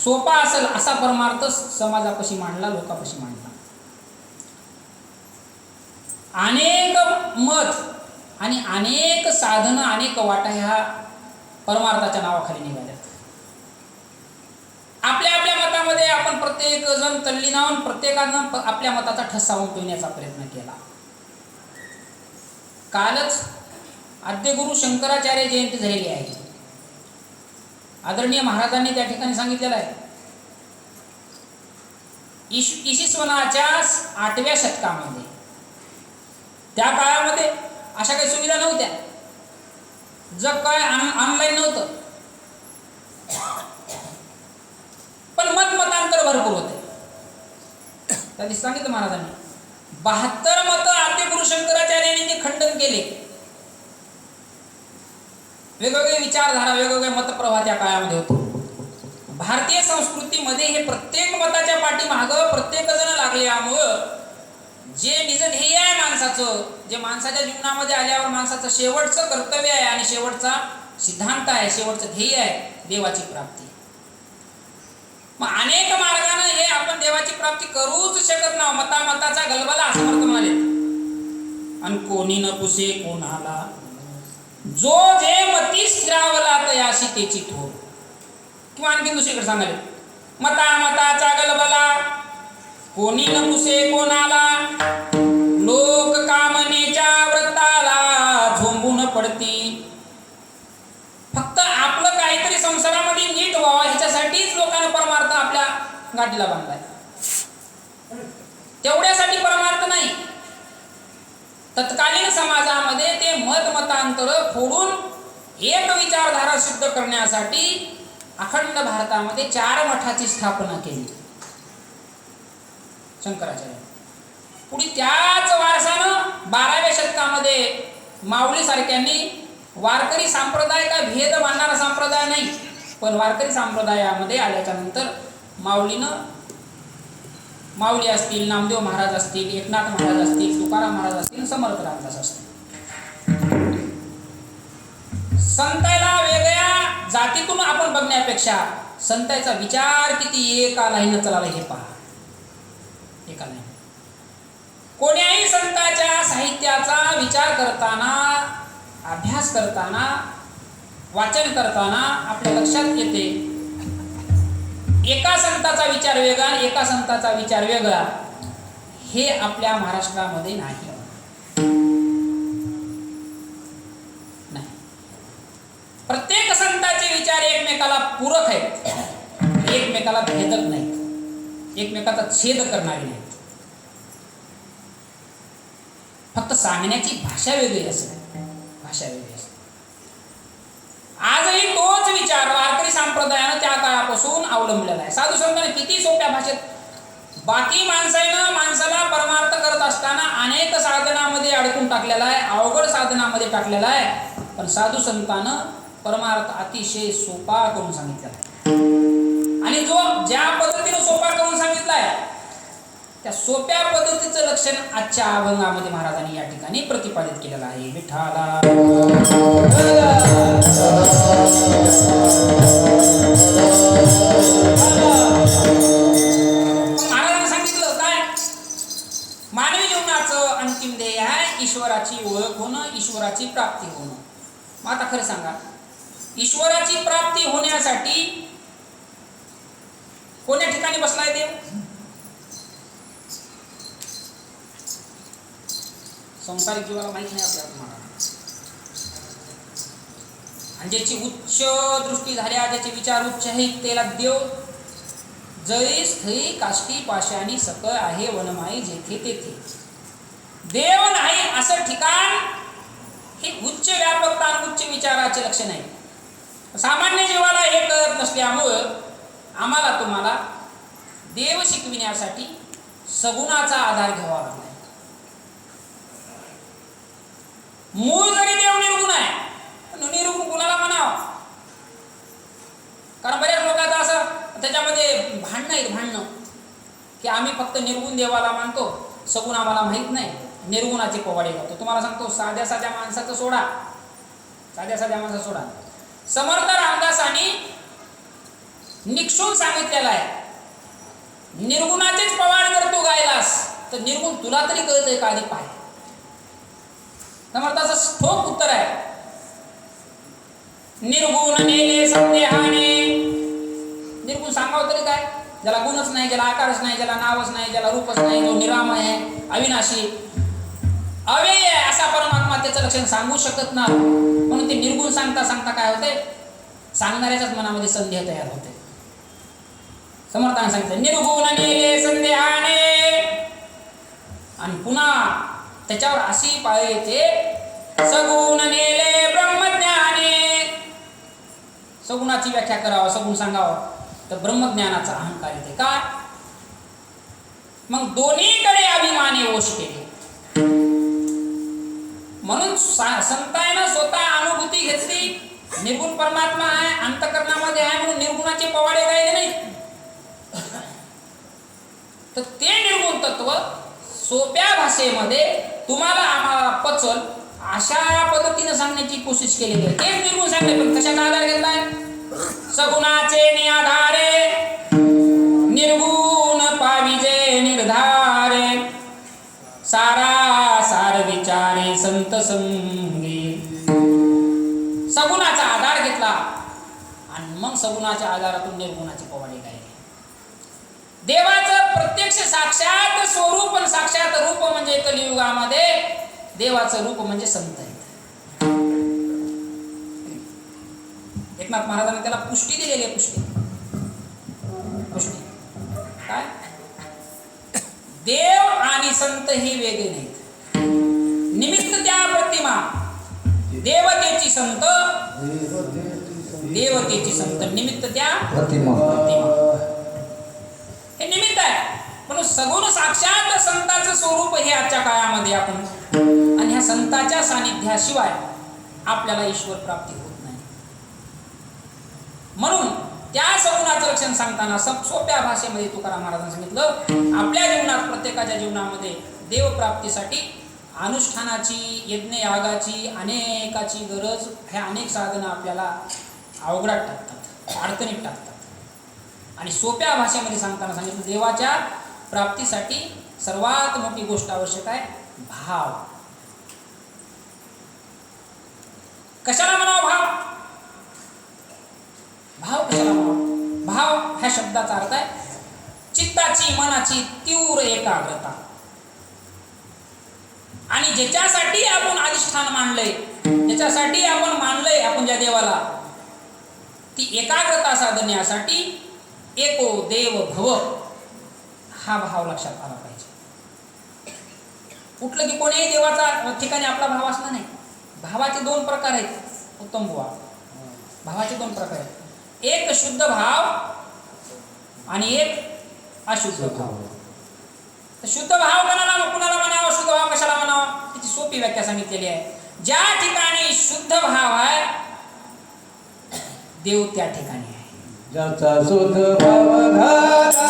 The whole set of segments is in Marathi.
सोपा असेल असा परमार्थ समाजापाशी मांडला, लोकांपाशी मांडला. अनेक मत आणि अनेक साधनं, अनेक वाटा ह्या परमार्थाच्या नावाखाली निघाल्यात. आपल्या आपल्या मतामध्ये आपण प्रत्येक जण तल्लीन आहोत, प्रत्येकानं आपल्या मताचा ठसा उमटवण्याचा प्रयत्न केला. कालच आद्यगुरु शंकराचार्य जयंती झालेली आहे. आदरणीय महाराजांनी त्या ठिकाणी सांगितलेलं आहे, इसवी सनाच्या 8व्या शतकामध्ये, त्या काळामध्ये अशा काही सुविधा नव्हत्या, जग काय ऑनलाईन नव्हतं, पण मतांतर भरपूर होते. त्या दिवशी सांगितलं महाराजांनी 72 मत आद्यगुरु शंकराचार्यांनी ते खंडन केले. वेगवेगळे विचारधारा, वेगवेगळे मतप्रवाह त्या काळामध्ये होते. भारतीय संस्कृतीमध्ये हे प्रत्येक मताच्या पाठीमागं प्रत्येक जण लागल्यामुळं जे निज ध्येय आहे माणसाचं, जे माणसाच्या जीवनामध्ये आल्यावर माणसाचं शेवटचं कर्तव्य आहे आणि शेवटचा सिद्धांत आहे, शेवटचं ध्येय आहे देवाची प्राप्ती. मग अनेक मार्गाने हे आपण देवाची प्राप्ती करूच शकत नाही. मताचा गलबला असं अर्थ म्हणाले. आणि कोणी न पुसे कोणाला, जो जे मती स्थिरावला तयाशी त्याची थोर. किंवा आणखी दुसरीकडे सांगाले, मताचा गलबला कोणी न पुसे कोणाला, लोक कामनेच्या व्रताला झोंबून पडती. फक्त आपलं काहीतरी संसारामध्ये नीट व्हावं ह्याच्यासाठीच लोकांना परमार्थ आपल्या गाठीला बांधलाय. तेवढ्यासाठी परमार्थ नाही. तत्कालीन समाजामध्ये ते मतांतर फोडून एक विचारधारा सिद्ध करण्यासाठी अखंड भारतामध्ये 4 मठाची स्थापना केली शंकराचार्य. पुढे त्याच वारसानं 12व्या शतकामध्ये माऊली सारख्यांनी, वारकरी संप्रदाय काय भेद मानणारा संप्रदाय नाही, पण वारकरी संप्रदायामध्ये आल्याच्या नंतर माऊली असतील, नामदेव महाराज असतील, एकनाथ महाराज असतील, तुकाराम महाराज असतील, समर्थ रामदास असतील, संताला वेगळ्या जातीतून आपण बघण्यापेक्षा संताचा विचार किती एका लाईन चालला हे पहा. एका लाईन कोण्याही संताच्या साहित्याचा विचार करताना, अभ्यास करताना, वाचन करताना आपल्या लक्षात येते एका संताचा विचार वेगळा, एका संताचा विचार वेगळा हे आपल्या महाराष्ट्रामध्ये नाही. प्रत्येक संतांचे विचार एकमेकाला पूरक आहेत, एकमेकाला भेदक नाहीत, एकमेकाचा छेद करणारे नाहीत. फक्त सांगण्याची भाषा वेगळी असते, भाषा वेगळी असते. आजही तोच विचार वारकरी संप्रदायानं त्या काळापासून अवलंबलेला आहे. साधू संतांनी किती सोप्या भाषेत, बाकी माणसाला परमार्थ करत असताना अनेक साधनामध्ये अडकून टाकलेला आहे, अवघड साधनामध्ये टाकलेला आहे, पण साधू संतांनं परमार्थ अतिशय सोपा करून सांगितलेला आहे. आणि जो ज्या पद्धतीने सोपा करून सांगितलाय त्या सोप्या पद्धतीचं लक्षण आजच्या अभंगामध्ये महाराजांनी या ठिकाणी प्रतिपादित केलेलं आहे. विठ्ठला महाराजांनी सांगितलं काय, मानवी जीवनाचं अंतिम ध्येय आहे ईश्वराची ओळख होणं, ईश्वराची प्राप्ती होणं. मग आता खरं सांगा, ईश्वराची प्राप्ती होण्यासाठी कोण्या ठिकाणी बसलाय देव? संसारिक जीवाला माहित नाही आपल्याला. आणि ज्याची उच्च दृष्टी झाल्या, ज्याचे विचार उच्च आहेत, त्याला देव जळी स्थळी काष्टी पाशानी सकळ आहे वनमाई जेथे तेथे. देव नाही असं ठिकाण हे उच्च व्यापकता, उच्च विचाराचे लक्षण आहे. सामान्य जीवाला हे कळत नसल्यामुळं आम्हाला तुम्हाला देव शिकविण्यासाठी सगुणाचा आधार घ्यावा लागला. मूळ जरी देव निर्गुण आहे, पण निर्गुण कुणाला म्हणावं? कारण बऱ्याच लोकांचं असं त्याच्यामध्ये भांडणं की आम्ही फक्त निर्गुण देवाला मानतो, सगुण आम्हाला माहीत नाही, निर्गुणाचे पोवाडे घालतो. तुम्हाला सांगतो, साध्या माणसाचं सोडा, साध्या माणसाचं सोडा. समर्थ रामदासांनी निक्षून सांगितलेला आहे. निर्गुणाचेच पवाड जर तू गायलास तर निर्गुण तुला तरी कळतंय का आधी पाय. समर्थाचं ठोक उत्तर आहे. निर्गुण नेले संदेहाने. निर्गुण सांगावं तरी काय, ज्याला गुणच नाही, ज्याला आकारच नाही, ज्याला नावच नाही, ज्याला रूपच नाही, जो निरामय आहे, अविनाशी अव्यय आहे, असा परमात्मा त्याचं लक्षण सांगू शकत नाही. म्हणून ते निर्गुण सांगता सांगता काय होते, सांगणाऱ्याच्याच मनामध्ये संदेह तयार होते. समर्थाने सांगितलं निर्गुण नेले संदेहाने. आणि पुन्हा त्याच्यावर अशी पाळी येते सगुण नेले ब्रह्मज्ञाने. सगुणाची व्याख्या करावं, सगुण सांगावं तर ब्रह्मज्ञानाचा अहंकार येते. का? मग दोन्हीकडे अभिमाने वश केले. म्हणून संतांना स्वतः अनुभूती घेतली, निर्गुण परमात्मा आहे, अंतःकरणामध्ये आहे, म्हणून निर्गुणाचे पवाडे गायले नाही. तर ते निर्गुण तत्व सोप्या भाषेमध्ये तुम्हाला आम्हाला पचल अशा पद्धतीने सांगण्याची कोशिश केलेली आहे. तेच निर्गुण सांगले, पण कशाचा आधार घेतलाय? सगुणाचे निआधारे निर्गुण पाविजे निर्धारे. सारा सार विचारे संत संगी. सगुणाचा आधार घेतला आणि मग सगुणाच्या आधारातून निर्गुणाचे पवाडे गायले. देवाचं प्रत्यक्ष साक्षात स्वरूप आणि साक्षात रूप म्हणजे कलियुगामध्ये देवाचं रूप म्हणजे संत आहे. एकनाथ महाराजांनी त्याला पुष्टी दिलेली आहे. पुष्टी काय? देव आणि संत हे वेगळे नाहीत. निमित्त त्या प्रतिमा. देवतेची संत, देवतेची संत, निमित्त त्या प्रतिमा. हे निमित्त आहे. म्हणून सगुण साक्षात संताचं स्वरूप हे आजच्या काळामध्ये आपण, आणि ह्या संताच्या सानिध्याशिवाय आपल्याला ईश्वर प्राप्ती होत नाही. म्हणून त्या सगुणाचं लक्षण सांगताना सोप्या भाषेमध्ये तुकाराम महाराजांनी सांगितलं, आपल्या जीवनात प्रत्येकाच्या जीवनामध्ये देवप्राप्तीसाठी अनुष्ठानाची, यज्ञ यागाची, अनेकाची गरज. ह्या अनेक साधनं आपल्याला अवघडात टाकतात, अडचणीत टाकतात. आणि सोप्या भाषेमध्ये सांगताना सांगितलं, देवाच्या प्राप्तीसाठी सर्वात मोठी गोष्ट आवश्यक आहे भाव. कशाला म्हणावं भाव? भाव कशाला म्हणावं? भाव ह्या शब्दाचा अर्थ आहे चित्ताची, मनाची तीव्र एकाग्रता. आणि ज्याच्यासाठी आपण अधिष्ठान मानलंय, ज्याच्यासाठी आपण मानलंय आपण ज्या देवाला, ती एकाग्रता साधण्यासाठी एको देव भव हा भाव लक्षात आला पाहिजे. कुठलं की कोणीही देवाचा ठिकाणी आपला भाव असणार नाही. भावाचे दोन प्रकार आहेत. उत्तम बुवा, भावाचे दोन प्रकार आहेत. एक शुद्ध भाव आणि एक अशुद्ध भाव. तर शुद्ध भाव कुणाला म्हणावा, शुद्ध भाव कशाला म्हणावा, त्याची सोपी व्याख्या सांगितलेली आहे. ज्या ठिकाणी शुद्ध भाव आहे देव त्या ठिकाणी आहे. ज्याचा शुद्ध भाव घाला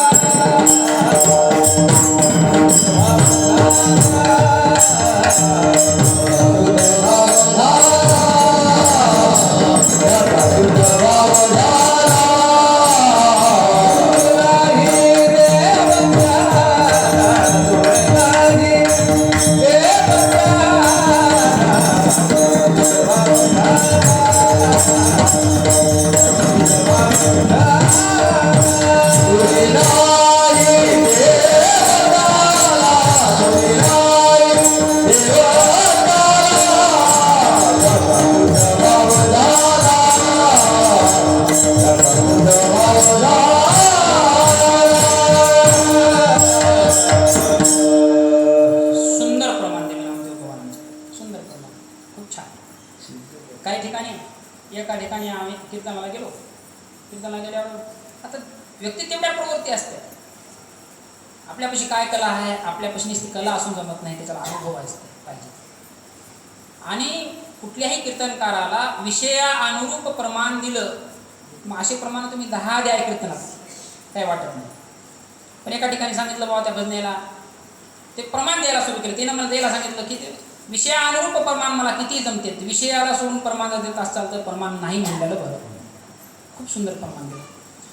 एका ठिकाणी आम्ही कीर्तनाला गेलो. कीर्तनाला गेल्यावर आता व्यक्ती तेवढ्या प्रवृत्ती असते. आपल्यापाशी काय कला आहे, आपल्यापाशी नुसती कला असून जमत नाही, त्याचा अनुभव पाहिजे. आणि कुठल्याही कीर्तनकाराला विषयानुरूप प्रमाण दिलं, मग असे प्रमाण तुम्ही 10 द्या कीर्तनात, काय वाटत नाही. पण एका ठिकाणी सांगितलं बाबा त्या भजनेला ते प्रमाण द्यायला सुरू केलं. त्यानं मला द्यायला सांगितलं की विषयानुरूप प्रमाण मला किती जमते. विषयाला सोडून प्रमाण देत असाल तर प्रमाण नाही म्हणलेलं बरं. खूप सुंदर प्रमाण दिलं.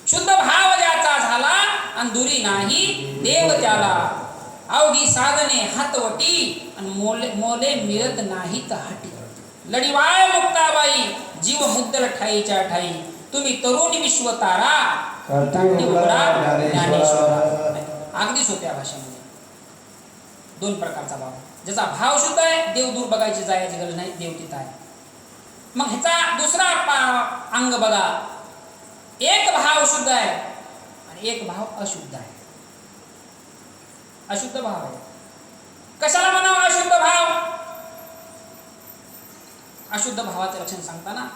शुद्ध भाव ज्याचा झाला आणि दुरी नाही देव त्याला. अवघी साधने हातवटी आणि मोले मिळत नाहीत हाटी. लढीवाळ मुक्ताबाई जीव मुद्दल ठाईच्या ठाई. तुम्ही तरुणी विश्वतारा ज्ञानेश्वरा. अगदी सोप्या भाषेमध्ये दोन प्रकारचा भाव. ज्याचा भाव शुद्ध आहे देव दूर बघायची जायची गरज नाही, देव तिथं आहे. मग ह्याचा दुसरा अंग बघा. एक भाव शुद्ध आहे आणि एक भाव अशुद्ध आहे. अशुद्ध भाव आहे. कशाला म्हणावं अशुद्ध भाव? अशुद्ध भावाचं लक्षण सांगताना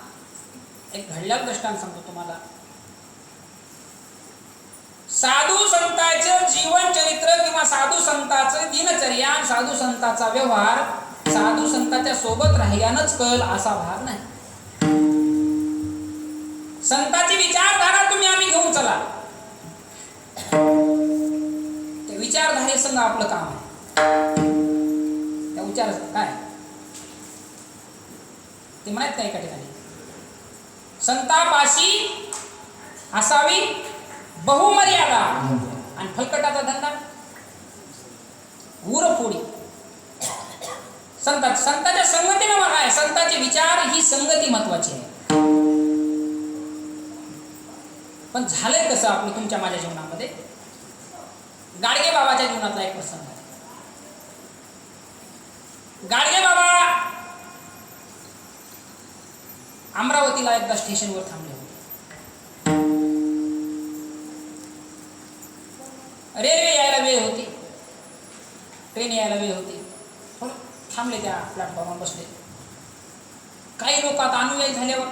एक घडल्याचं दृष्टांत सांगतो तुम्हाला. साधू संतांचं जीवन चरित्र किंवा साधू संतांचं दिनचर्या, साधू संतांचा व्यवहार साधू संतांच्या सोबत राहिल्यानंच कळेल असा भाग नाही. संतांची विचारधारा तुम्ही आम्ही घेऊन चला, त्या विचारधारेसंग आपलं काम आहे. त्या विचार काय ते म्हणत नाही एका ठिकाणी. संतापाशी असावी बहुमर्यादा आणि फलकटाचा धंदा उरफोडी. संतांच्या संगतीनं काय, संतांचे विचार ही संगती महत्वाची आहे. पण झालंय कसं आपलं तुमच्या माझ्या जीवनामध्ये? गाडगे बाबाच्या जीवनातला एक प्रसंग आहे. गाडगे बाबा अमरावतीला एकदा स्टेशनवर थांबले होते. रेल्वे यायला वेळ होती, ट्रेन यायला वेळ होती. थांबले, त्या प्लॅटफॉर्मवर बसले. काही लोक आता अनुयायी झाल्यावर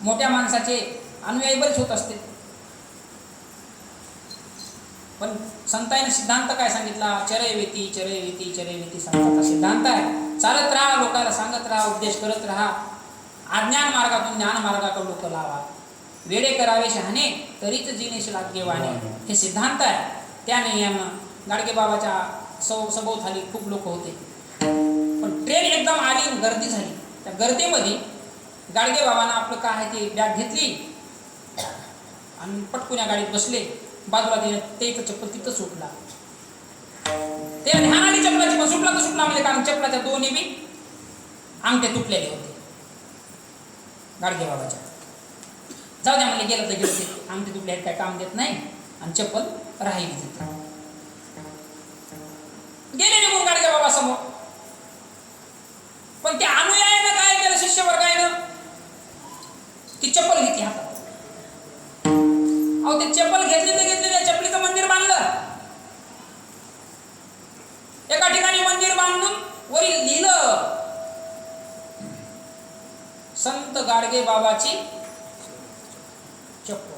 मोठ्या माणसाचे अनुयायी बरेच होत असते. पण संतांनी सिद्धांत काय सांगितला? चरैवेती चरैवेती चरैवेती संतांचा सिद्धांत आहे. चालत राहा, लोकांना सांगत राहा, उपदेश करत राहा. अज्ञान मार्गातून ज्ञान मार्गाकडे लोक लावा. वेडे करावे शहाणे तरीच जिनेश लागे वाणे. हे सिद्धांत आहे. त्या नियमानं गाडगे बाबाच्या सभोवताली खूप लोक होते. पण ट्रेन एकदम आली आणि गर्दी झाली. त्या गर्दीमध्ये गाडगे बाबांना आपलं काय आहे ते बॅग घेतली आणि पटकून या गाडीत बसले. बाजूला त्याचं चप्पल तिथं सुटला. ते ध्यानाने चप्पलाची पण सुटला तर सुटला म्हणजे कारण चप्पलाच्या दोन्ही बी अंगठे तुटलेले होते गाडगे बाबाच्या. जाऊ द्या म्हणले, गेलं तर गेलं, ते अंगठे तुटले काय काम देत नाही आणि चप्पल राहिली तिथे. गेले निघून गाडगे बाबा समोर. पण त्या अनुयायानं काय केलं, शिष्यवर्गानं ती चप्पल घेतली हातात. अहो ते चप्पल घेतली तर घेतली, त्या चप्पलीचं मंदिर बांधलं. एका ठिकाणी मंदिर बांधून वरील लिहिलं संत गाडगे बाबाची चप्पल.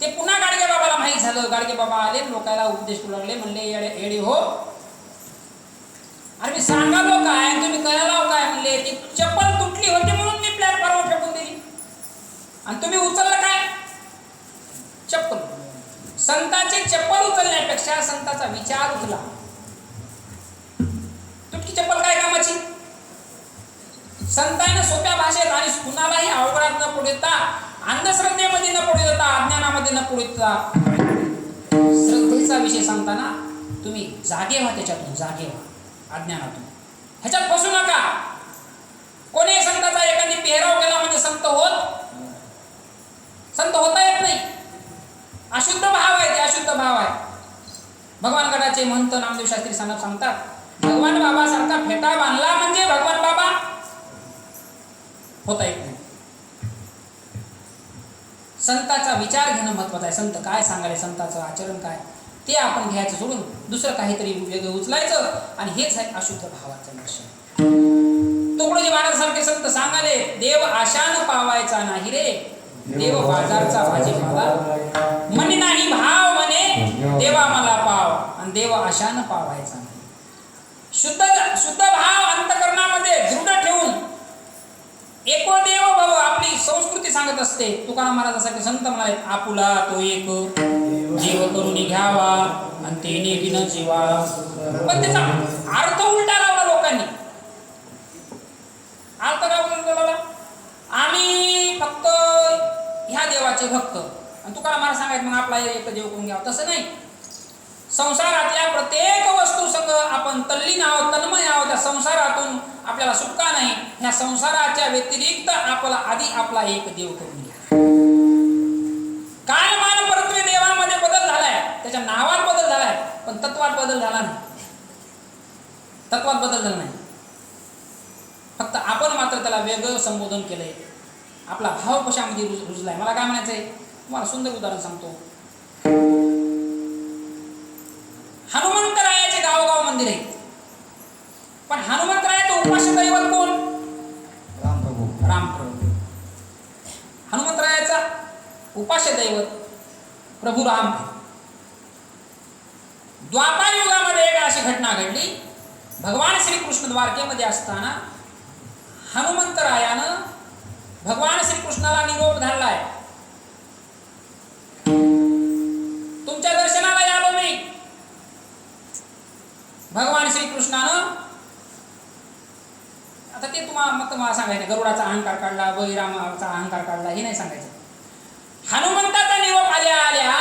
ते पुन्हा गाडगे बाबाला माहीत झालं. गाडगे बाबा आले, लोकांना उपदेश करू लागले. म्हणले येडे हो, अरे मी सांगालो काय, तुम्ही करायला काय? म्हणले ती चप्पल तुटली होती म्हणून मी प्लॅटफॉर्मवर फेकून दिली आणि तुम्ही उचललं काय? चप्पल. संतांची चप्पल उचलण्यापेक्षा संतांचा विचार उचला. तुटकी चप्पल काय कामाची? संतांना सोप्या भाषेत आणि कुणालाही अवघडात न पडू देता, अंधश्रद्धेमध्ये न पडू देता, अज्ञानामध्ये न पडू देता, श्रद्धेचा विषय सांगताना तुम्ही जागे व्हा, त्याच्यातून जागे व्हा, अज्ञानातून. ह्याच्यात फसू नका. कोणी संतांचा एखादी पेहराव केला म्हणजे संत होता येत नाही. अशुद्ध भाव आहे, ते अशुद्ध भाव आहे. भगवान गडाचे महंत नामदेव शास्त्री सांगतात, भगवान बाबा सारखा फेटा बांधला म्हणजे भगवान बाबा होता येत नाही. संतांचा विचार घेणं महत्वाचं आहे. संत काय सांगाले, संतांचं आचरण काय, ते आपण घ्यायचं सोडून दुसरं काहीतरी वेगळं उचलायचं. आणि हेच आहे अशुद्ध भावाचं लक्षण. तुकडोजी महाराज सारखे संत सांगाले, देव आशान पावायचा नाही रे, देव बाजारचा भाजीपाला. म्हणे नाही भाव म्हणे देवा मला पाव, आणि देव आशान पावायचा नाही. शुद्ध भाव अंतकरणामध्ये दृढ ठेवून एको देव भाव आपली संस्कृती सांगत असते. तुकाराम महाराजांसारखे संत म्हणाले, आपुला तो एक जीव करून घ्यावा आणि तेने बिन जीवा. पण त्याचा अर्थ उलटा लावला लोकांनी. अर्थ काय उलटा लावला? आम्ही फक्त ह्या दहा देवाचे भक्त. आणि तुकाराम महाराज सांगायचं मग आपला एक देव करून घ्यावा, तसं नाही. संसारातल्या प्रत्येक वस्तू संग आपण तल्लीन आहोत, तन्मय आहोत. त्या संसारातून आपल्याला सुटका नाही. ह्या संसाराच्या व्यतिरिक्त आधी आपला एक देव करून घ्या. कालमान परत्वे देवामध्ये बदल झालाय, त्याच्या नावात बदल झालाय, पण तत्वात बदल झाला नाही. तत्वात बदल झाला नाही, फक्त आपण मात्र त्याला वेगळं संबोधन केलंय. आपला भाव कशामध्ये रुजलाय. मला काय म्हणायचंय, तुम्हाला सुंदर उदाहरण सांगतो. हनुमंतरायाचे गावोगाव मंदिर आहे, पण हनुमंतरायाचं उपास्य दैवत कोण? रामप्रभू. हनुमंतरायाचा उपास्य दैवत प्रभू राम. द्वापार युगामध्ये एक अशी घटना घडली. भगवान श्रीकृष्ण द्वारकेमध्ये असताना हनुमंतरायानं भगवान श्रीकृष्णाला निरोप धाडलाय, तुमच्या दर्शनाला आलो मी. भगवान श्रीकृष्णानं आता ते तुम्हाला सांगायचं, गरुडाचा अहंकार काढला, बळीरामाचा अहंकार काढला, हे नाही सांगायचं. हनुमंताचा निरोप आल्या आल्या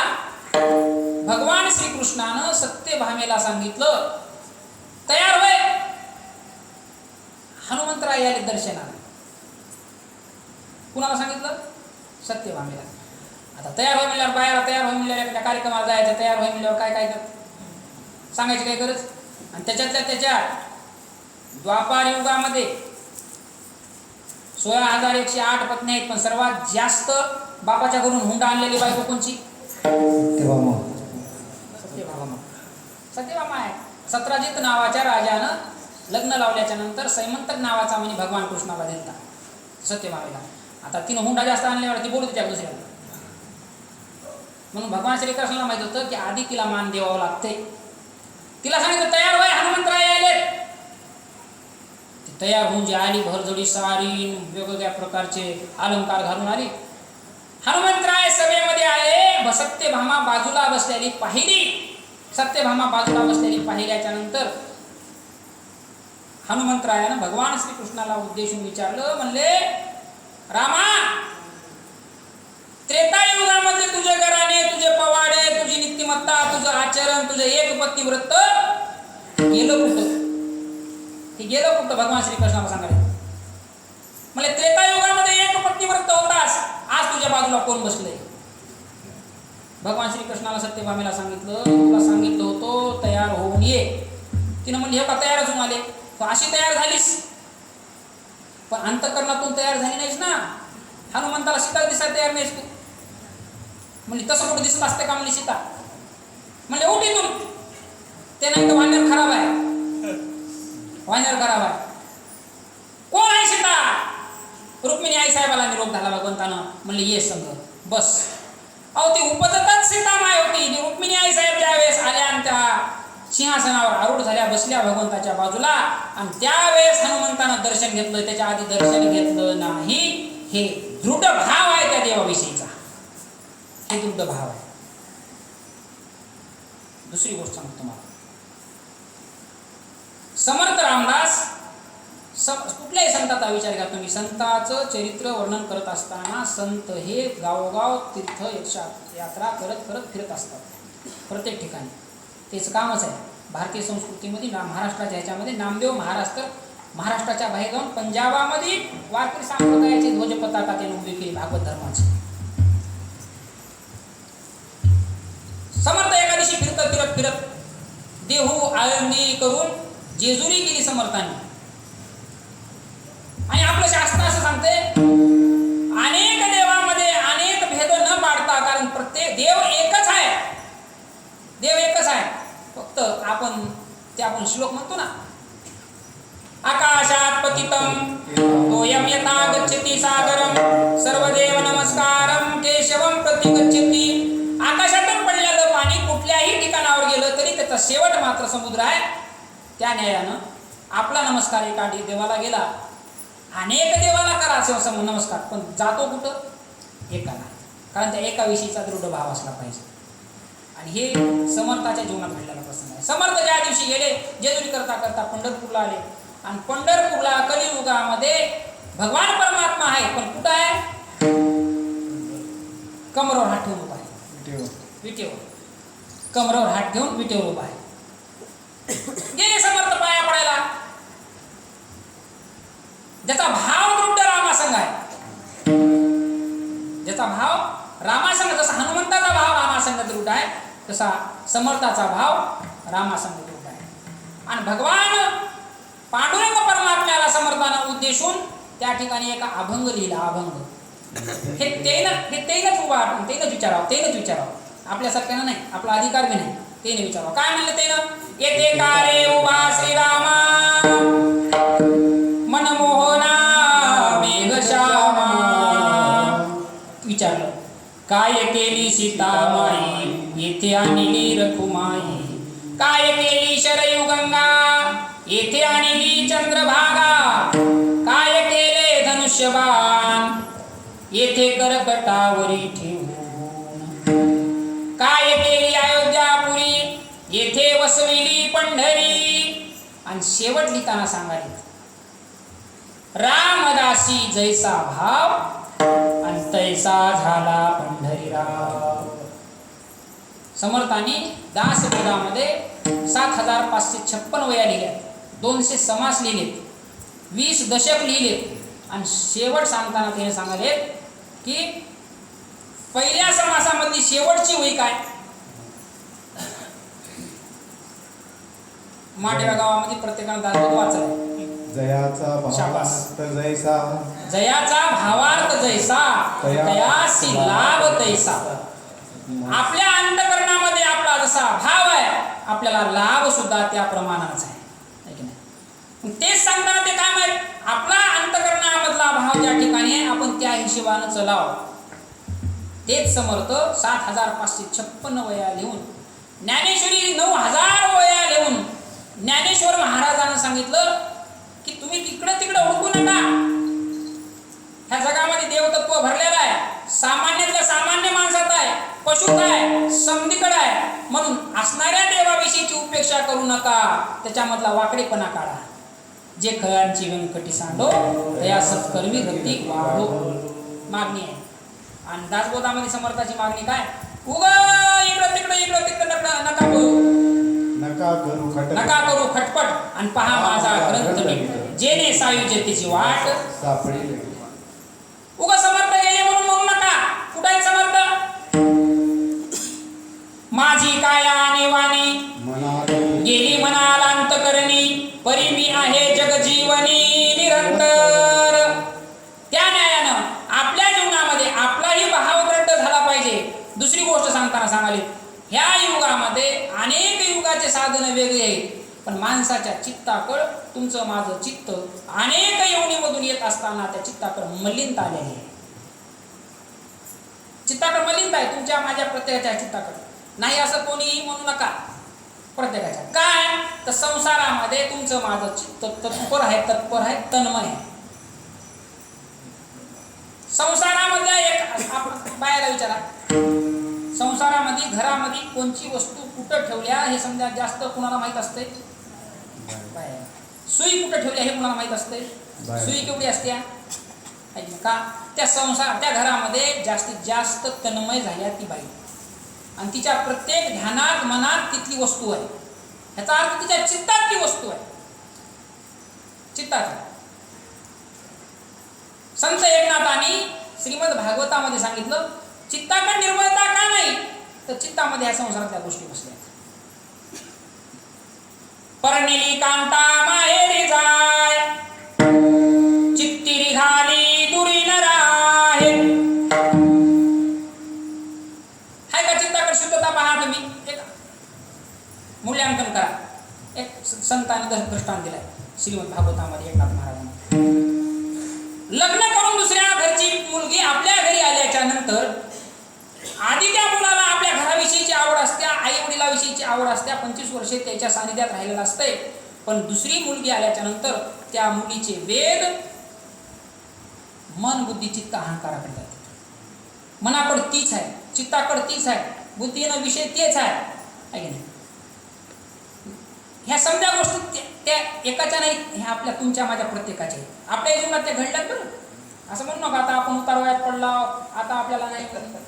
भगवान श्रीकृष्णानं सत्यभामेला सांगितलं, तयार होय. हनुमंतराय आले दर्शनाला. कुणाला सांगितलं? सत्यभामेला. आता तयार होय म्हणल्यावर, बायाला तयार होय म्हणल्यावर, एखाद्या कार्यक्रमाला जायचं, तयार होय म्हणल्यावर काय काय सांगायची काय गरज. आणि त्याच्या द्वापार युगामध्ये 16,108 पत्नी आहेत, पण सर्वात जास्त बापाच्या घरून हुंडा आणलेली बायको कोणची? सत्यभामा आहे. सत्राजित नावाच्या राजानं लग्न लावल्याच्या नंतर सैमंतक नावाचा म्हणजे भगवान कृष्णाला दिलता सत्यभामेला. आता तिनं हुंडा जास्त आणल्यावर ती बोलू तिच्या दुसऱ्याला. म्हणून भगवान श्रीकृष्णाला माहित होतं की आधी तिला मान द्यावं लागते. तिला सांगितलं तयार व्हाय, हनुमंतराय आले. ती तयार होऊन जी आली, भरजडी सारी, वेगवेगळ्या प्रकारचे अलंकार घालून आली. हनुमंतराय सभेमध्ये आले. सत्यभामा बाजूला बसलेली पाहिली. सत्यभामा बाजूला बसलेली पाहिल्याच्या नंतर हनुमंतरायानं भगवान श्रीकृष्णाला उद्देशून विचारलं, म्हणले रामा, त्रेतायुगामध्ये तुझे घराणे, तुझे पवाडे, तुझी नीतिमत्ता, तुझं आचरण, तुझं एक पत्नी व्रत गेलं कुठं? हे गेलं कुठं? भगवान श्रीकृष्णाला सांगायचं. म्हणजे त्रेतायुगामध्ये एक पत्नी व्रत होतास, आज तुझ्या बाजूला कोण बसलंय? भगवान श्रीकृष्णाला सत्यभामेला सांगितलं, तुला सांगितलं होतं तयार होऊन ये. तिनं म्हणली हे का तयारच होऊन आले. तू अशी तयार झालीस, पण अंतःकरणातून तयार झाली नाहीस ना. हनुमंताला सीता दिसायला तयार नाहीस तू. म्हणजे तसं कुठं दिसत असते का म्हणली सीता? म्हणजे उठ इथून, ते नाही तर वानर खराब आहे, वानर खराब आहे. कोण आहे सीता? रुक्मिणी आई साहेबाला निरोप झाला भगवंतानं. म्हणले ये संग बस. अहो ती उपजतच सीता माय होती. रुक्मिणी आई साहेब ज्या वेळेस आल्या आणि त्या सिंहासनावर आरूढ झाल्या, बसल्या भगवंताच्या बाजूला, आणि त्यावेळेस हनुमंतानं दर्शन घेतलं. त्याच्या आधी दर्शन घेतलं नाही. हे दृढ भाव आहे त्या देवाविषयीचा. हे दृढ भाव आहे. दुसरी गोष्ट सांगतो तुम्हाला. समर्थ रामदास कुठल्याही संताचा विचार करा तुम्ही. संताचं चरित्र वर्णन करत असताना संत हे गावोगाव तीर्थ यात्रा करत करत फिरत असतात प्रत्येक ठिकाणी. तेच कामच आहे. भारतीय संस्कृतीमध्ये महाराष्ट्राच्या ह्याच्यामध्ये नामदेव महाराज तर महाराष्ट्राच्या बाहेर जाऊन पंजाबामध्ये वारकरी संप्रदायाची ध्वज पताका त्यांनी उभी केली भागवत धर्माची. समर्थ एका दिवशी फिरत फिरत देहू आळंदी करून जेजुरी गेली समर्थांनी. आणि आपलं शास्त्र असं सांगते, अनेक देवामध्ये अनेक भेद न पाडता, कारण प्रत्येक देव एकच आहे. देव एकच आहे. फक्त आपण श्लोक म्हणतो ना, आकाशात पतितम तोयम यथा गच्छति सागरम सर्वदेव नमस्कारम केशवम प्रति गच्छति. आकाशातून पडलेलं पाणी कुठल्याही ठिकाणावर गेलं तरी त्याचा शेवट मात्र समुद्र आहे. त्या न्यायानं आपला नमस्कार एका देवाला गेला, अनेक देवाला करा नमस्कार, पण जातो कुठं? एकाला. कारण त्या एका विषयीचा दृढ भाव असला पाहिजे. आणि हे समर्थाच्या जीवनात घडलेला प्रसंग आहे. समर्थ ज्या दिवशी गेले, जेजुरी करता करता पंढरपूरला आले. आणि पंढरपूरला कलियुगामध्ये भगवान परमात्मा आहे, पण कुठं आहे? कमरावर हात ठेवून उभा आहे. विटेवर कमरावर हात ठेवून विटेवर उभा आहे. गेले समर्थ पाया पडायला. ज्याचा भाव दृढ रामासंग आहे, ज्याचा भाव रामासंग, जसा हनुमंताचा भाव रामासंग दृढ आहे तसा समर्थाचा भाव रामासंग दृढ आहे. आणि भगवान पांडुरंग परमात्म्याला समर्थानं उद्देशून त्या ठिकाणी एका अभंग लिहिला. अभंग हे तेनच उभा, तेनच विचारावं आपल्यासारख्यानं नाही, आपला अधिकार बी नाही. तेने विचारावं. काय म्हणलं तेनं? येथे का रे उभा श्रीरामा, मनमोहना मेघश्यामा. विचारलं काय केली सीतामाई, येथे आणली रखुमाई. काय केली शरयू गंगा, येथे आणली चंद्रभागा. काय केले धनुष्यबाण, येथे करकटावरी ठेवून. काय केली अयोध्यापुरी, येथे वसविली पंढरी. आणि शेवट लिहिताना सांगायला रामदासी जैसा भाव, आणि तैसा झाला पंढरीराव. समर्थांनी दासबोधामध्ये 7556 वया लिहिल्या, 200 समास लिहिलेत, 20 दशक लिहिलेत. आणि शेवट सांगताना त्याने सांगाले की पहिल्या समासामधली शेवटची वही काय? माटेरा गावामध्ये प्रत्येकानं दासबोध वाचलाय. जयाचा भावार्थ जैसा, जयाचा भावार्थ जैसा, तयासी लाभ तैसा. आपल्या अंतकरणामध्ये आपला जसा भाव आहे, आपल्याला लाभ सुद्धा त्या प्रमाणाचा आहे. तेच सांगताना ते काय माहित, आपला अंतकरणामधला भाव ज्या ठिकाणी आहे आपण त्या हिशोबानं चलाव. तेच समर्थ 7556 वया लिहून, ज्ञानेश्वरी 9000 वया लिहून ज्ञानेश्वर महाराजांना सांगितलं की तुम्ही तिकडं हुडकू नका. ह्या जगामध्ये देवतत्व भरलेलं आहे, सामान्यातल्या सामान्य माणसात आहे, पशुत आहे, समधीकडे आहे. म्हणून असणाऱ्या देवाविषयीची उपेक्षा करू नका, त्याच्यामधला वाकडेपणा काढा. जे खयांची व्यंकटी सांडो, या सत्कर्मी गती वाढो. मागणी आहे. आणि दासबोधामध्ये समर्थाची मागणी काय? इकडं तिकडं नका करू खटपट, आणि पहा माझा ग्रंथ नीट, जेने सायुज्यतेची वाट सापडी. समर्थ गेले म्हणून म्हणू नका. कुठे आहेत समर्थ? माझी काया नेवानी गेली मनाला अंतकरणी, परी मी आहे जगजीवनी निरंतर. त्या न्यायानं आपल्या जीवनामध्ये आपलाही भाव दृढ झाला पाहिजे. दुसरी गोष्ट सांगताना सांगाली, ह्या युगामध्ये अनेक युगाचे साधन वेगळे आहेत, पण माणसाच्या चित्ताकड, तुमचं माझं चित्त अनेक योनीमधून येत असताना त्या चित्ताकड मलिनता आलेली आहे. चित्ताकड मलिनता आहे तुमच्या माझ्या प्रत्येकाच्या चित्ताकड. नाही असं कोणीही म्हणू नका. प्रत्येकाच्या काय तर संसारामध्ये तुमचं माझं चित्त तत्पर आहे, तन्मय आहे. संसारामध्ये एक बायाला विचारा, संसारामध्ये घरामध्ये कोणची वस्तू कुठं ठेवल्या हे समजा जास्त कुणाला माहित असते? सुई कुठं ठेवल्या हे कुणाला माहित असते? सुई केवढी असते का? त्या घरामध्ये जास्तीत जास्त तन्मय झाल्या ती बाई, आणि तिच्या प्रत्येक ध्यानात मनात तिथली वस्तू आहे. ह्याचा अर्थ तिच्या चित्तात ती वस्तू आहे. चित्तात. संत एकनाथांनी श्रीमद भागवतामध्ये सांगितलं, चित्ताकडे निर्मळता का नाही, तर चित्तामध्ये ह्या संसारातल्या गोष्टी बसल्या. परनेली कांता माहेरी जाय, चित्ती निघाली दुरी न राहे. हाय का चित्ताकडे शुद्धता? पहा तुम्ही, एक मूल्यांकन करा. एक संतांनी दृष्टांत दिलाय श्रीमद भागवतामध्ये एकनाथ महाराजांना. लग्न करून दुसऱ्या घरची मुलगी आपल्या घरी आल्याच्या नंतर आधी त्या मुलाला आपल्या घराविषयीची आवड असते, आई वडिलाविषयीची आवड असते, 25 वर्षे त्याच्या सानिध्यात राहिलेलं असते. पण दुसरी मुलगी आल्याच्या नंतर त्या मुलीचे वेद मन बुद्धी चित्त अहंकाराकडे जाते. मनाकडे तीच आहे, चित्ताकडे तीच आहे, बुद्धीनं विषय तेच आहे की नाही. ह्या समजा गोष्टी त्या एकाच्या नाही, ह्या आपल्या तुमच्या माझ्या प्रत्येकाच्या. आपल्या जीवनात त्या घडल्यात बरं. असं म्हणू नका आता आपण उतार वयात पडला आता आपल्याला नाही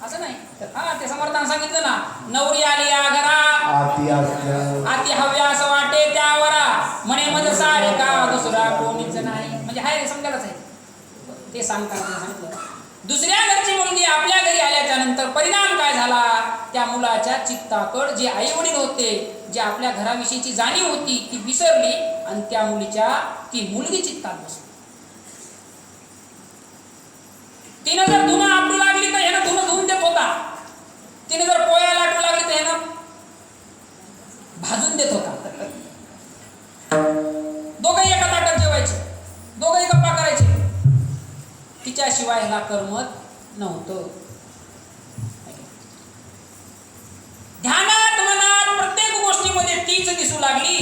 असं नाही. हा ते समर्थानं सांगितलं ना, नवरी आली या घरा आती असल्या आती हव्या असं वाटे त्यावरा म्हणे मध सारे का दुसरा कोणीच नाही. म्हणजे हाय रे समजायलाच आहे ते सांगताना सांगितलं. दुसऱ्या घरची मुलगी आपल्या घरी आल्याच्या नंतर परिणाम काय झाला, त्या मुलाच्या चित्ताकड जे आई वडील होते, जे आपल्या घराविषयीची जाणीव होती ती विसरली आणि त्या मुलीच्या ती मुलगी चित्तात बसली. तिनं जर धुणं आपटू लागली तर ह्यानं धुणं धुवून देत होता. तिने जर पोया लाटू लागली तर ह्यानं भाजून देत होता. दोघंही एका ताटात जेवायचे, दोघंही गप्पा करायचे. तिच्याशिवाय ह्याला करमत नव्हतं. ध्यानात मनात प्रत्येक गोष्टीमध्ये तीच दिसू लागली.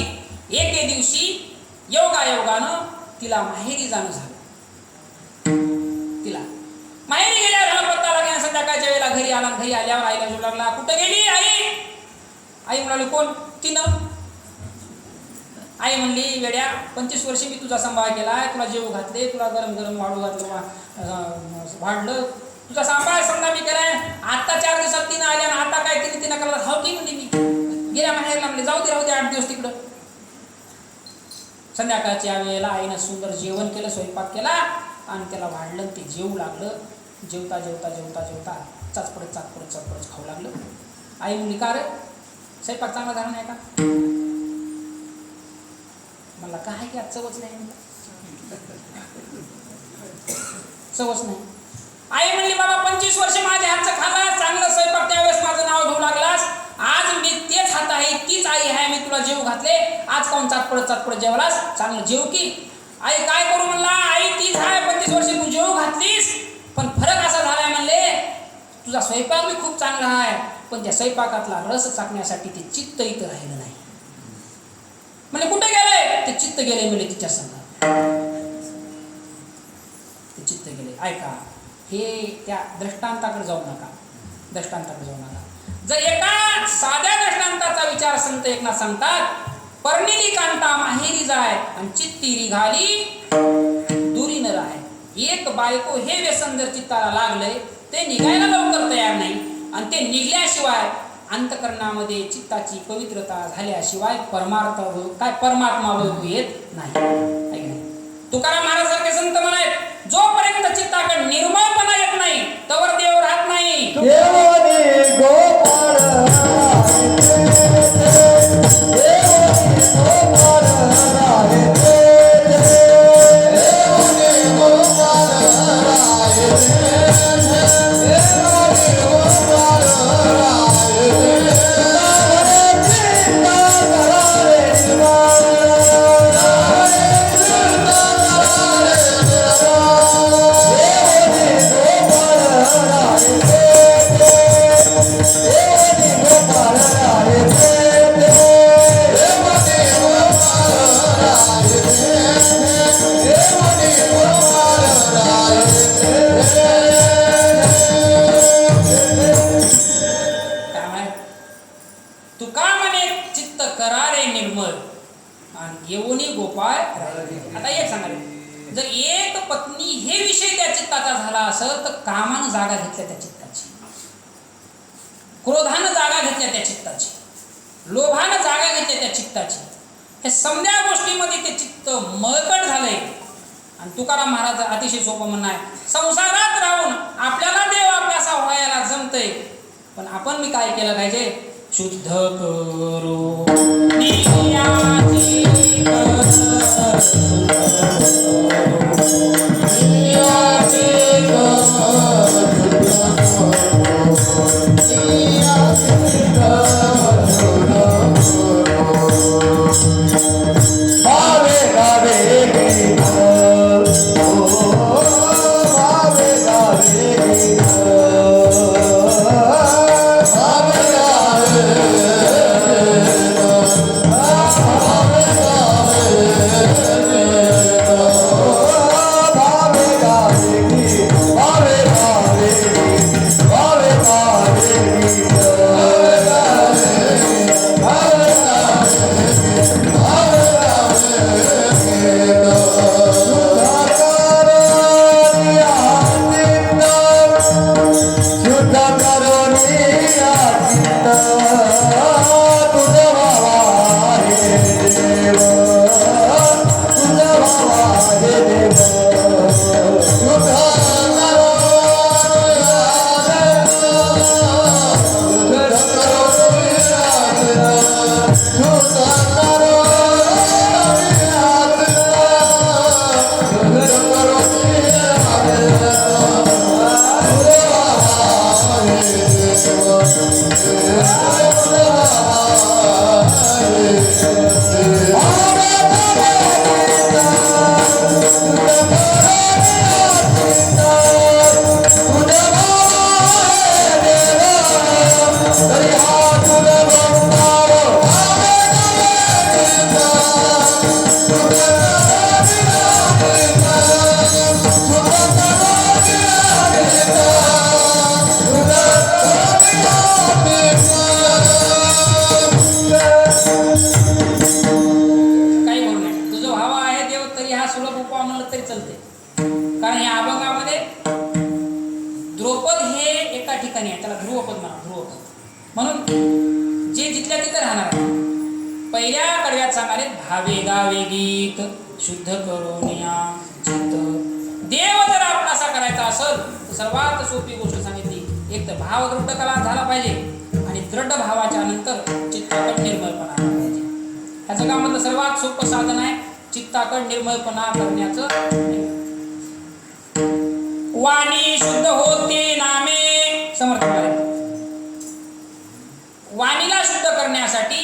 एके दिवशी योगायोगानं तिला माहेरी जाणं झालं. तिला माहेरी गेल्यावर ह्याला पत्ता लागला. संध्याकाळच्या वेळेला घरी आला. घरी आल्यावर आईला जीव लागला. कुठं गेली आई? आई म्हणाली कोण? तिनं. आई म्हणली वेड्या 25 वर्ष मी तुझा सांभाळ केलाय, तुला जेव घातले, तुला गरम गरम वाढू घातलं, वाढलं, तुझा सांभाळ समजा मी केलाय. आता 4 दिवसात तिनं आल्या आणि आता काय तिनं करायला हाव की म्हणली मी गेल्या माहेरला. म्हणले जाऊ दे राहू दे 8 दिवस तिकडं. संध्याकाळच्या वेळेला आईनं सुंदर जेवण केलं, स्वयंपाक केला आणि त्याला वाढलं. ते जेवू लागलं. जेवता जेवता जेवता जेवता चाचपडत चाचपडत चाचपडत खाऊ लागलं. आई म्हणली का रे स्वयंपाक चांगला झाला नाही का? मला काय की आज चवच नाही, चवच नाही. आई म्हणली बाबा 25 वर्ष माझ्या हातचं खाल्ला, चांगलं स्वयंपाक, त्यावेळेस माझं नाव घेऊ लागलास. आज मी तेच हात आहे, तीच आई आहे, मी तुला जेव घातले, आज काऊन चाटपडत चाटपडत जेवलास? चांगलं जेव की. आई काय करू म्हणला? आई तीच आहे, 25 वर्ष तू जेव घातलीस, पण फरक असा झालाय म्हणले तुझा स्वयंपाक बी खूप चांगला आहे, पण त्या स्वयंपाकातला रस चाकण्यासाठी ते चित्त इथं राहिलं नाही. म्हणजे कुठे गेलंय? ते चित्त गेले म्हणजे तिच्या संग, ते चित्त गेले. ऐका, हे त्या दृष्टांताकडे जाऊ नका, दृष्टांताकडे जाऊ नका. जर एका साध्या दृष्टांताचा विचार संत एकनाथ सांगतात, परनिली कांता माहेरी जाय आणि चित्ती रिघाली दुरी न राय. एक बायको हे व्यसन जर चित्ताला लागलंय ते निघायला लवकर तयार नाही आणि ते निघल्याशिवाय अंतकरणामध्ये चित्ताची पवित्रता झाल्याशिवाय परमात्मा बघू येत नाही. तुकाराम महाराज सारखे संत म्हणायत, जोपर्यंत चित्ताकडे निर्मळपणा येत नाही तोवर देव राहत नाही. आता एक सांगायला, जर एक पत्नी हे विषय त्या चित्ताचा झाला असं तर कामानं जागा घेतल्या त्या चित्ताची, क्रोधानं जागा घेतल्या त्या चित्ताची, लोभानं जागा घेतल्या त्या चित्ताची, हे समध्या गोष्टीमध्ये ते चित्त मळकट झालंय. आणि तुकाराम महाराज अतिशय सोपं म्हणणं आहे, संसारात राहून आपल्याला देव अभ्यासा व्हायला जमतंय, पण आपण मी काय केलं पाहिजे? शुद्ध करू Amen. काही करू नये. तुझं भाव आहे देव तरी हा सुलभ उपाय म्हणलं तरी चालते. कारण या अभंगामध्ये द्रौपद हे एका ठिकाणी आहे, त्याला ध्रुवपद म्हणा, ध्रुवपद म्हणून जे जिथल्या तिथे राहणार आहे. पहिल्या कडव्यात सांगाले भावे गावे गीत शुद्ध करोनिया चित्त. देव जर आपणासा करायचा असेल तर सर्वात सोपी गोष्ट सांगितली, एक तर भाव दृढ कला झाला पाहिजे आणि दृढ भावाच्या नंतर चित्ताकड निर्मळपणा आला पाहिजे. ह्याचं कामातलं सर्वात सोपं साधन आहे चित्ताकड निर्मळपणा करण्याचं. वाणी शुद्ध होते नामे समर्थ महाराज. वाणीला शुद्ध करण्यासाठी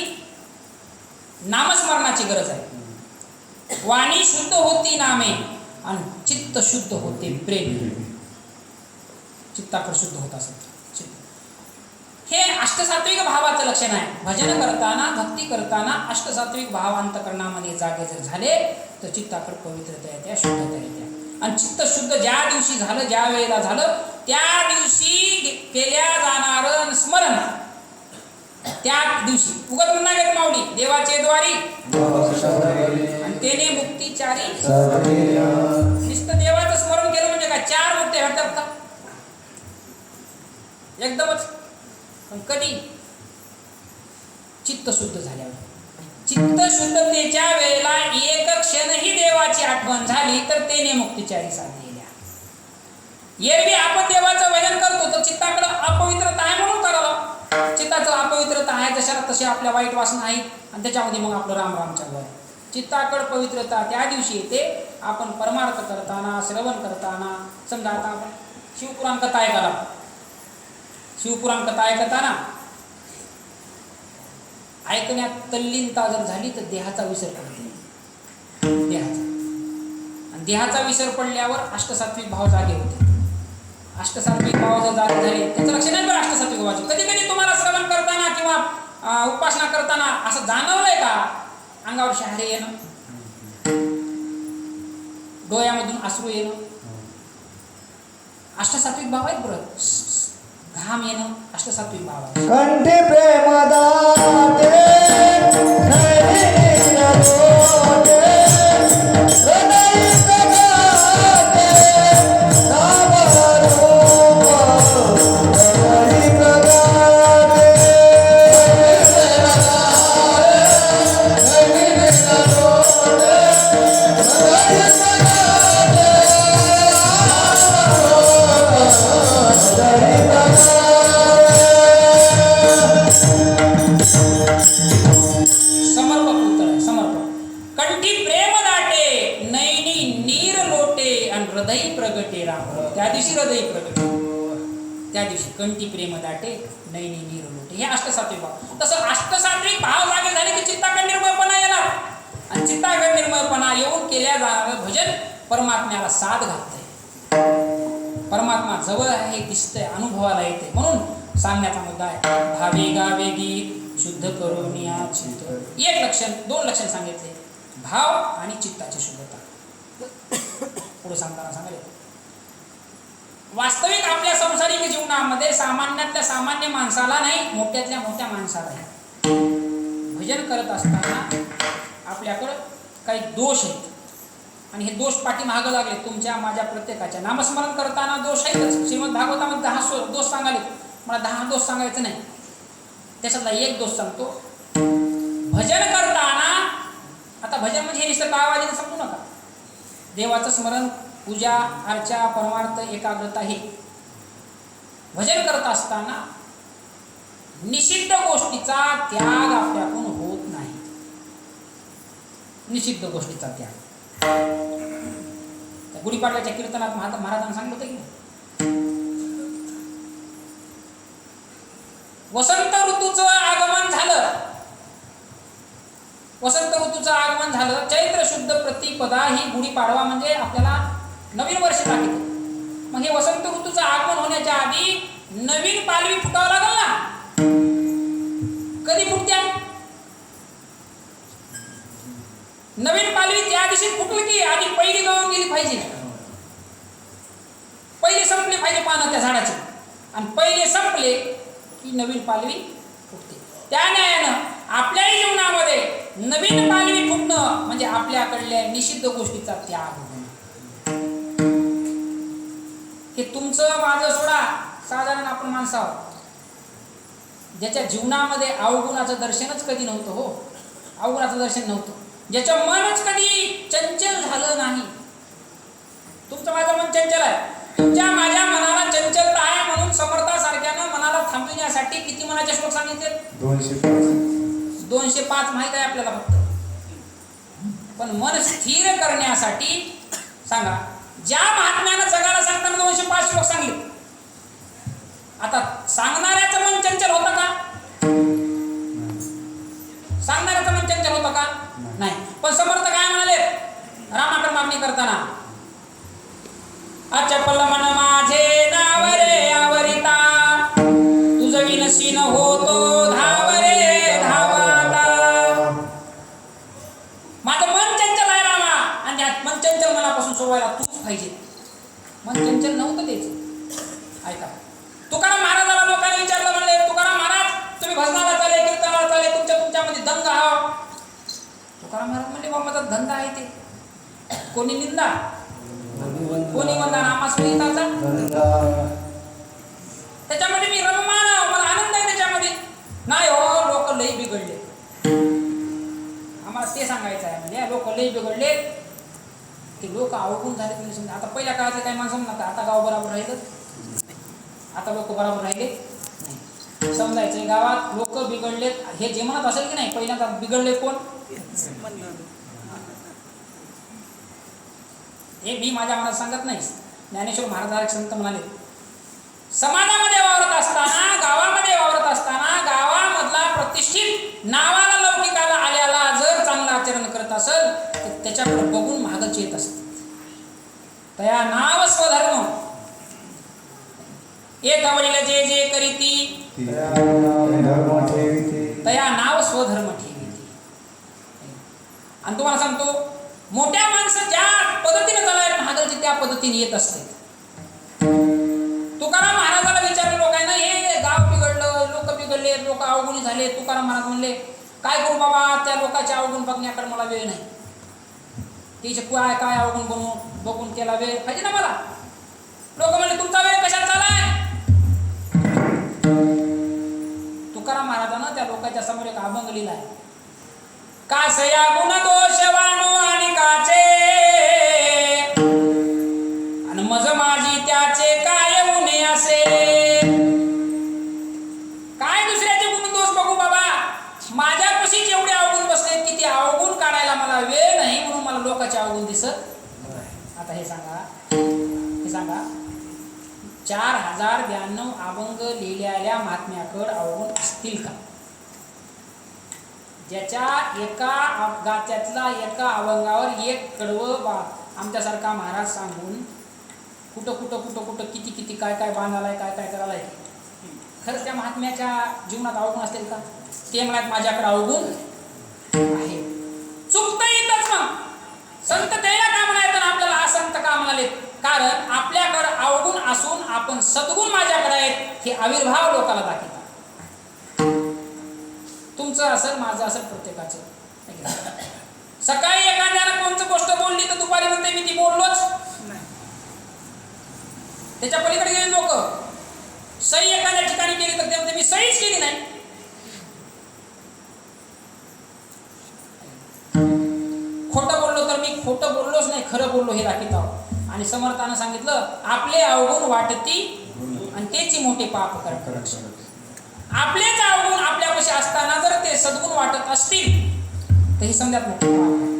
नामस्मरणाची गरज आहे. वाणी शुद्ध होती नामे आणि चित्त शुद्ध होते प्रेम. चित्ताकड शुद्ध होत असेल हे अष्टसात्विक भावाचं लक्षण आहे. भजन करताना भक्ती करताना अष्टसात्विक भाव अंतकरणामध्ये जागे जर झाले तर चित्ताकड पवित्रता येते, शुद्धता येते. आणि चित्त शुद्ध ज्या दिवशी झालं, ज्या वेळेला झालं, त्या दिवशी केल्या जाणारं स्मरण त्या दिवशी उगत म्हणा घेत माऊली देवाचे द्वारी आणि तेने मुक्तीचारी. नुसतं देवाचं स्मरण केलं म्हणजे काय चार मुक्ती भेटतात का एकदमच? पण कधी? चित्त शुद्ध झाल्यावर. चित्त शुद्धतेच्या वेळेला एक क्षणही देवाची आठवण झाली तर तेने मुक्तीचारी साधलेल्या. एरवी आपण देवाचं भजन करतो तर चित्ताकडे अपवित्रता आहे म्हणून करावं. चित्ताचं अपवित्रता आहे जशाला तसे आपल्या वाईट वासना आहेत आणि त्याच्यामध्ये मग आपलं राम राम चालू आहे. चित्ताकड पवित्रता त्या दिवशी येते आपण परमार्थ करताना, श्रवण करताना. समजा आता आपण शिवपुराण कथा ऐकायला, शिवपुराण कथा ऐकताना ऐकण्यात तल्लीनता जर झाली तर देहाचा विसर पडते. देहाचा आणि देहाचा विसर पडल्यावर अष्टसात्विक भाव जागे होते. अष्टसात्विक भाव जर जागे झाले त्याचं लक्षण आहे बरं अष्टसात्विक भावाचे. कधी कधी तुम्हाला श्रवण करताना किंवा उपासना करताना असं जाणवलंय का अंगावर शहारे येणं, डोळ्यामधून अश्रू येणं? अष्टसात्विक भाव आहेत बरं. घाम येणं अष्टसात्विक भाव आहे. कंठी प्रेमदाते त्या दिवशी कंठी प्रेम दाटे नैनी नीर लोटे. हे अष्टसात्विक भाव. तसं अष्टसात्विक भाव जागे झाले की चित्ताकड निर्मळपणा येणार आणि चित्ताकड निर्मळपणा येऊन केल्या जाणारं भजन परमात्म्याला साथ घालतंय. परमात्मा जवळ आहे, दिसतंय, अनुभवाला येते. म्हणून सांगण्याचा मुद्दा आहे भावे गावे गीत शुद्ध करून या चित्त. एक लक्षण, दोन लक्षण सांगितले, भाव आणि चित्ताची शुद्धता. पुढे सांगताना सांगायला वास्तविक आपल्या संसारिक जीवनामध्ये सामान्यातल्या सामान्य माणसाला नाही, मोठ्यातल्या मोठ्या माणसाला आहे. भजन करत असताना आपल्याकडं काही दोष आहेत आणि हे दोष पाठीमागं लागले तुमच्या माझ्या प्रत्येकाच्या. नामस्मरण करताना दोष आहेतच. श्रीमद भागवतामध्ये 10 दोष सांगाले. मला 10 दोष सांगायचं नाही, त्याच्यातला एक दोष सांगतो. भजन करताना, आता भजन म्हणजे हे नुसतं टाळवाजीने समजू नका. देवाचं स्मरण, पूजा अर्चा, परमार्थ, एकाग्रता हे भजन करत असताना निषिद्ध गोष्टीचा त्याग आपल्याकडून होत नाही. निषिद्ध गोष्टीचा त्याग. गुढीपाडव्याच्या कीर्तनात महाराजांनी सांगितलं होतं की नाही? वसंत ऋतूचं आगमन झालं, वसंत ऋतूचं आगमन झालं, चैत्र शुद्ध प्रतिपदा ही गुढीपाडवा म्हणजे आपल्याला नवीन वर्ष दाखवतो. मग हे वसंत ऋतूचं आगमन होण्याच्या आधी नवीन पालवी फुटावं लागल ना. कधी फुटत्या? नवीन पालवी त्या दिवशी फुटली की आधी पहिली गळून गेली पाहिजे, पहिले संपले पाहिजे पानं त्या झाडाचे, आणि पहिले संपले की नवीन पालवी फुटते. त्या न्यायानं आपल्याही जीवनामध्ये नवीन पालवी फुटणं म्हणजे आपल्याकडल्या निषिद्ध गोष्टीचा त्याग होणं. हे तुमचं माझं सोडा, साधारण आपण माणसं आहोत ज्याच्या जीवनामध्ये अवगुणाचं दर्शनच कधी नव्हतं. हो, अवगुणाचं दर्शन नव्हतं, ज्याचं मनच कधी चंचल झालं नाही. तुमचं माझं मन चंचल आहे, तुमच्या माझ्या मनाला चंचलता आहे, म्हणून समर्थासारख्यानं मनाला थांबविण्यासाठी किती मनाचे श्लोक सांगितले? 205 माहित आहे आपल्याला फक्त. पण मन स्थिर करण्यासाठी सांगा, ज्या महात्म्यानं जगाला सांगताना 205 श्लोक सांगले. आता सांगणाऱ्याचं मन चंचल होतं का? सांगणाऱ्याचं मन चंचल होतं का? नाही. पण समर्थ काय म्हणाले रामाकडे मागणी करताना? अचपल मन माझे नाव रे आवरिता, तुझ विनसी न होतो धाव रे धावाता. माझं मन चंचल आहे रामा, आणि त्या मन चंचल मनापासून सोडवायला तूच पाहिजे. मन चंचल नव्हतं त्याचं. ऐका, तुकाराम महाराजाला लोकांनी विचारलं, म्हणले तुकाराम महाराज तुम्ही भजनाला चाले, कीर्तनाला चाले, तुमच्यामध्ये दंग आहात. तुकाराम महाराज म्हणले बाबा माझा धंदा आहे ते. कोणी निंदा, कोणी म्हणता नामास्मृताचा, त्याच्यामध्ये मी रममान, मला आनंद आहे त्याच्यामध्ये. नाही हो, लोक लई बिघडले. आम्हाला ते सांगायचं आहे, म्हणजे लोक लई बिघडले, ते लोक अवगुण झाले. तुम्ही समजा आता पहिल्या काळातले काही माणसं म्हणतात आता गाव बरोबर राहिलं, आता लोक बरोबर राहिले नाही. समजायचं गावात लोक बिघडलेत हे जे म्हणत असेल की नाही, पहिल्यांदा बिघडले कोण? हे मी माझ्या मनात सांगत नाही. ज्ञानेश्वर महाराज संत म्हणाले, समाजामध्ये वावरत असताना, गावामध्ये वावरत असताना, गावामधला प्रतिष्ठित नावाला लौकिकाला आल्याला जर चांगलं आचरण करत असेल तर त्याच्याकडे बघून मागच येत असत. तया नाव स्वधर्म एक वडील जे जे करीती, तया नाव स्वधर्म ठेवीती. आणि तुम्हाला सांगतो, मोठ्या माणसं ज्या पद्धतीने चालायला महागलची त्या पद्धतीने येत असते. तुकाराम महाराजाला विचारलं लोकांना, हे गाव बिघडलं, लोक बिघडले, लोक अवगुणी झाले. तुकाराम महाराज म्हणले काय करू बाबा, त्या लोकांचे अवगुण बघण्याकडे मला वेळ नाही. तिचे काय काय अवगुण बघून केला वेळ पाहिजे ना मला. लोक म्हणले तुमचा वेळ कशात चालाय? तुकाराम महाराजांना त्या लोकांच्या समोर एक अभंग लिहिला आहे. कासया गुण दोष वाणू आणि काचे, आणि मज माझी त्याचे काय गुणे असे. काय दुसऱ्याचे गुण दोष बघू बाबा, माझ्यापाशी जेवढे अवगुण बसले की ते अवगुण काढायला मला वेळ नाही, म्हणून मला लोकांचे अवगुण दिसत. आता हे सांगा, 4092 अभंग लिहिलेल्या महात्म्याकडे अवगुण असतील का? ज्याच्या एका गात्यातला एका अभंगावर एक कडवं आमच्यासारखा महाराज सांगून कुठं किती काय बांधालाय, काय करायलाय, खरंच त्या महात्म्याच्या जीवनात अवगुण असतील का? ते म्हणत माझ्याकडे अवगुण आहे. चुकतं येतच. मग संत त्याला का म्हणायचं, आपल्याला असंत का म्हणाले? कारण आपल्याकडे अवगुण असून आपण सद्गुण माझ्याकडे आहेत हे आविर्भाव लोकांना दाखवतात. तुमचं असेल, माझं असेल, प्रत्येकाचं. सकाळी एखाद्याला कोणती गोष्ट बोलली तर दुपारी म्हणते मी ती बोललोच नाही. त्याच्या पलीकडे गेले लोक. सही एखाद्या ठिकाणी केली तर त्यामध्ये मी सहीच केली नाही. खोटं बोललो तर मी खोटं बोललोच नाही, खरं बोललो हे दाखवत आहोत. आणि समर्थानं सांगितलं आपले अवगुण वाटती आणि त्याची मोठे पाप करत. आपलेच अवगुण आपल्यापाशी असताना जर ते सद्गुण वाटत असतील तर हे समजात मोठं पाप आहे.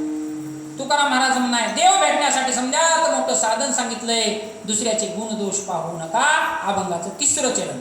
तुकाराम महाराज म्हणणं आहे देव भेटण्यासाठी समजा मोठं साधन सांगितलंय, दुसऱ्याचे गुण दोष पाहू नका. अभंगाचं 3रं चरण.